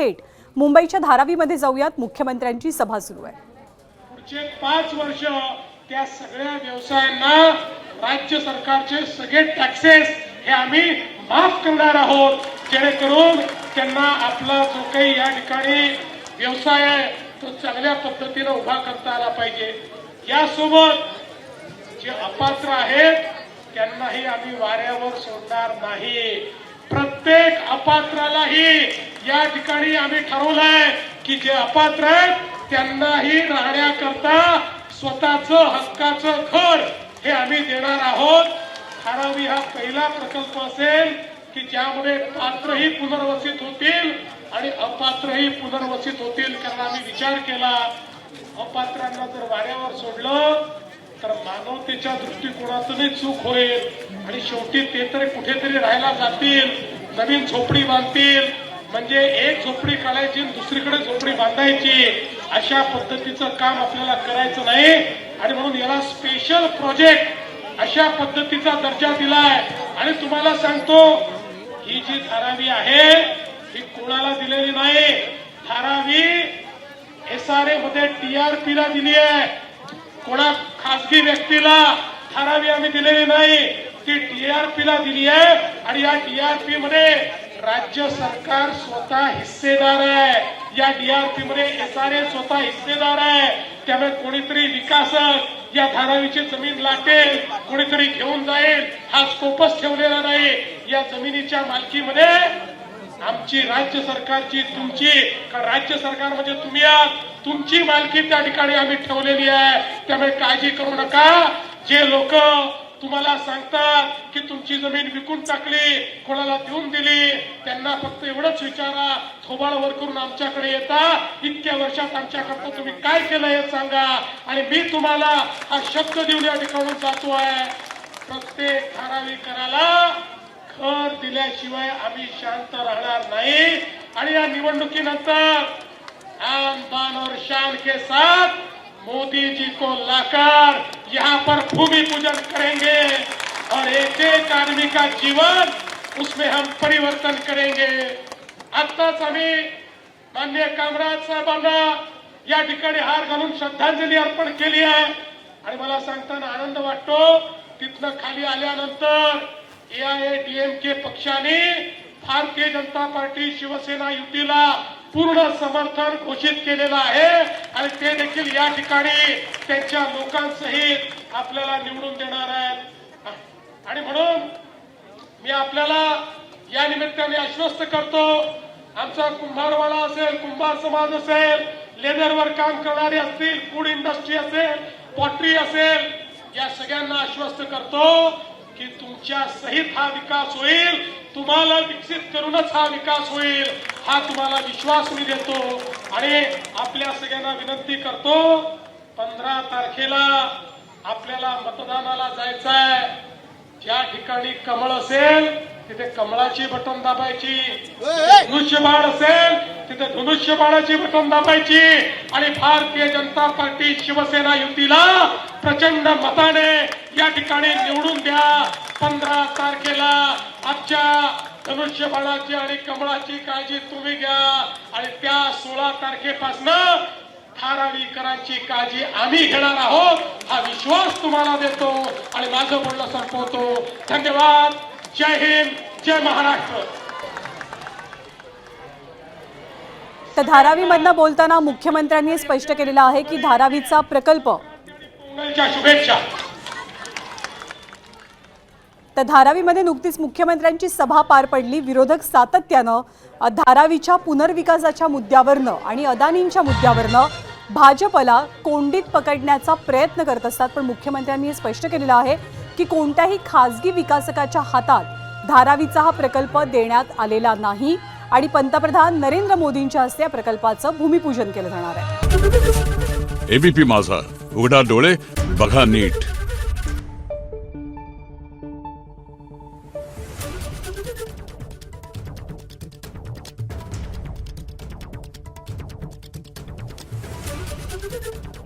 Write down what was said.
थेट मुंबईच्या धारावीमध्ये जाऊयात। मुख्यमंत्र्यांची सभा सुरू आहे। पुढचे 5 वर्ष त्या सगळ्या व्यवसायांना राज्य सरकारचे सगळे टॅक्सेस हे आम्ही माफ करणार आहोत, जेणेकरून त्यांना आपला जो काही या ठिकाणी व्यवसाय आहे तो चांगल्या पद्धतीने उभा करता आला पाहिजे। यासोबत जे अपात्र आहेत त्यांनाही आम्ही वाऱ्यावर सोडणार नाही। प्रत्येक अपात्रालाही या ठिकाणी आम्ही ठरवलंय की जे अपात्र आहेत त्यांनाही राहण्याकरता स्वतःचं हक्काचं घर हे आम्ही देणार आहोत। धारावी हा पहिला प्रकल्प असेल की ज्यामध्ये पात्रही पुनर्वसित होतील आणि अपात्रही पुनर्वसित होतील। कारण आम्ही विचार केला, अपात्रांना जर वाऱ्यावर सोडलं तर मानवतेच्या दृष्टिकोनातूनही चूक होईल आणि शेवटी ते तरी कुठेतरी राहायला जातील, नवीन झोपडी बांधतील। म्हणजे एक झोपडी काढायची दुसरीकडे झोपडी बांधायची, अशा पद्धतीचं काम आपल्याला करायचं नाही। आणि म्हणून याला स्पेशल प्रोजेक्ट अशा पद्धतीचा दर्जा दिलाय। आणि तुम्हाला सांगतो, ही जी धारावी आहे ही कोणाला दिलेली नाही। धारावी SRA मध्ये TRP ला दिली आहे, कोणा खासगी व्यक्तीला धारावी आम्ही दिलेली नाही, ती TRP ला दिली आहे। आणि या TRP मध्ये राज्य सरकार स्वतः हिस्सेदार आहे, या DRP मध्ये SRA स्वतः हिस्सेदार आहे। त्यामुळे कोणीतरी विकासक या धारावीची जमीन लाटेल, कोणीतरी घेऊन जाईल, हा स्कोपच ठेवलेला नाही। या जमिनीच्या मालकीमध्ये आमची राज्य सरकारची, तुमची, राज्य सरकार म्हणजे तुम्ही आहात, तुमची मालकी त्या ठिकाणी आम्ही ठेवलेली आहे। त्यामुळे काळजी करू नका। जे लोक तुम्हाला सांगतात की तुमची जमीन विकून टाकली, कोणाला देऊन दिली, त्यांना फक्त एवढंच विचारा, थोबाड वर करून आमच्याकडे येता, इतक्या वर्षात आमच्याकडे तुम्ही काय केलं हे सांगा। आणि मी तुम्हाला हा शब्द देऊन या ठिकाणून जातोय, प्रत्येक धारावीकराला घर दिल्याशिवाय आम्ही शांत राहणार नाही। आणि या निवडणुकीनंतर आन बान और शान के साथ मोदी जी को लाकर यहाँ पर भूमि पूजन करेंगे और एक एक आदमी का जीवन उसमें हम परिवर्तन करेंगे। आत्ताच आम्ही माननीय कामराज साहेबांना या ठिकाणी हार घालून श्रद्धांजली अर्पण केली आहे। आणि मला सांगताना आनंद वाटतो, तिथनं खाली आल्यानंतर AIADMK पक्षाने भारतीय जनता पार्टी शिवसेना युतीला पूर्ण समर्थन घोषित केलेलं आहे। आणि ते देखील या ठिकाणी त्यांच्या लोकांसहित आपल्याला निवडून देणार आहेत। आणि म्हणून मी आपल्याला या निमित्ताने आश्वस्त करतो, आमचा कुंभारवाडा असेल, कुंभार समाज असेल, लेदरवर काम करणारे असतील, फूड इंडस्ट्री असेल, पॉटरी असेल, या सगळ्यांना आश्वस्त करतो की तुमच्या सहित हा विकास होईल, तुम्हाला विकसित करूनच हा विकास होईल, हा तुम्हाला विश्वास मी देतो। आणि आपल्या सगळ्यांना विनंती करतो, 15 तारखेला आपल्याला मतदानाला जायचं आहे। ज्या ठिकाणी कमळ असेल तिथे कमळाची बटन दाबायची, धनुष्यबाण असेल तिथे धनुष्यबाणाची बटन दाबायची। आणि भारतीय जनता पार्टी शिवसेना युतीला प्रचंड मताने या ठिकाणी निवडून द्या। 15 तारखेला आजच्या धनुष्यबाणाची आणि कमळाची काळजी तुम्ही घ्या आणि त्या 16 तारखेपासून धारावीकरांची काळजी आम्ही घेणार आहोत, हा विश्वास तुम्हाला देतो। आणि माझं बोलणं संपवतो। धन्यवाद। जय हिंद, जय महाराष्ट्र। तर धारावीमधनं बोलताना मुख्यमंत्र्यांनी स्पष्ट केलेलं आहे की धारावीचा प्रकल्प, शुभेच्छा। तर धारावीमध्ये नुकतीच मुख्यमंत्र्यांची सभा पार पडली। विरोधक सातत्यानं धारावीच्या पुनर्विकासाच्या मुद्द्यावरनं आणि अदानींच्या मुद्द्यावरनं भाजपला कोंडीत पकडण्याचा प्रयत्न करत असतात। पण मुख्यमंत्र्यांनी हे स्पष्ट केलेलं आहे की कोणत्याही खासगी विकासकाच्या हातात धारावीचा हा प्रकल्प देण्यात आलेला नाही आणि पंतप्रधान नरेंद्र मोदींच्या हस्ते या प्रकल्पाचं भूमिपूजन केलं जाणार आहे। ABP माझा, उघडा डोळे बघा नीट। Thank you.